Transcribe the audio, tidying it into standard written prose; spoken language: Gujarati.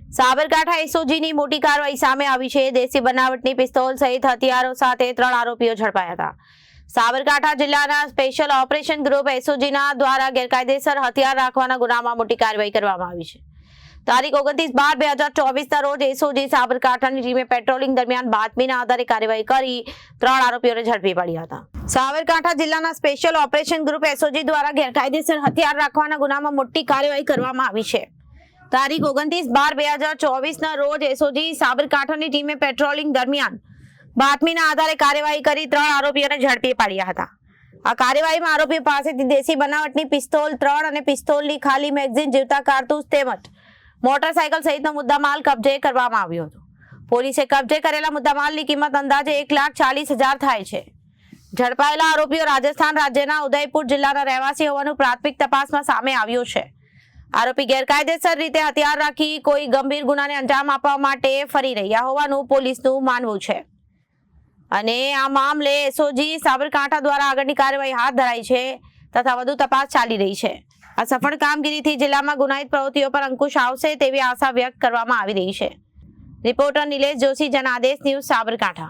સાબરકાંઠા એસઓજીની મોટી કાર્યવાહી સામે આવી છે। દેશી બનાવટની પિસ્તોલ સહિત હથિયારો સાથે 3 આરોપીઓ ઝડપાયા હતા। સાબરકાંઠા જિલ્લાના સ્પેશિયલ ઓપરેશન ગ્રુપ એસઓજીના દ્વારા ગેરકાયદેસર હથિયાર રાખવાના ગુનામાં મોટી કાર્યવાહી કરવામાં આવી છે। તારીખ 29/12/2024ના રોજ એસઓજી સાબરકાંઠાની ટીમે પેટ્રોલિંગ દરમિયાન બાતમીના આધારે કાર્યવાહી કરી 3 આરોપીઓને ઝડપી પડ્યા હતા। સાબરકાંઠા જિલ્લાના સ્પેશિયલ ઓપરેશન ગ્રુપ એસઓજી દ્વારા ગેરકાયદેસર હથિયાર રાખવાના ગુનામાં મોટી કાર્યવાહી કરવામાં આવી છે। તારીખ 29/12/2024ના રોજ એસઓજી સાબરકાંઠાની ટીમે પેટ્રોલિંગ દરમિયાન બાતમીના આધારે કાર્યવાહી કરી 3 આરોપીઓને ઝડપી પાડ્યા હતા। આ કાર્યવાહીમાં આરોપીઓ પાસેથી દેશી બનાવટની પિસ્તોલ 3 અને પિસ્તોલની ખાલી મેગઝીન જીવતા કારતૂસ તેમજ મોટરસાયકલ સહિતનો મુદ્દામાલ કબજે કરવામાં આવ્યો હતો। પોલીસે કબજે કરેલા મુદ્દામાલની કિંમત અંદાજે 1,40,000 થાય છે। ઝડપાયેલા આરોપીઓ રાજસ્થાન રાજ્યના ઉદયપુર જિલ્લાના રહેવાસી હોવાનું પ્રાથમિક તપાસમાં સામે આવ્યું છે। આરોપી ગેરકાયદેસર રીતે હથિયાર રાખી કોઈ ગંભીર ગુનાને અંજામ આપવા માટે ફરી રહ્યા હોવાનું પોલીસનું માનવું છે અને આ મામલે એસઓજી સાબરકાંઠા દ્વારા આગળની કાર્યવાહી હાથ ધરાઈ છે તથા વધુ તપાસ ચાલી રહી છે। આ સફળ કામગીરીથી જિલ્લામાં ગુનાહિત પ્રવૃત્તિઓ પર અંકુશ આવશે તેવી આશા વ્યક્ત કરવામાં આવી રહી છે। Reporter Nilesh Joshi, Janadesh news, Sabarkantha.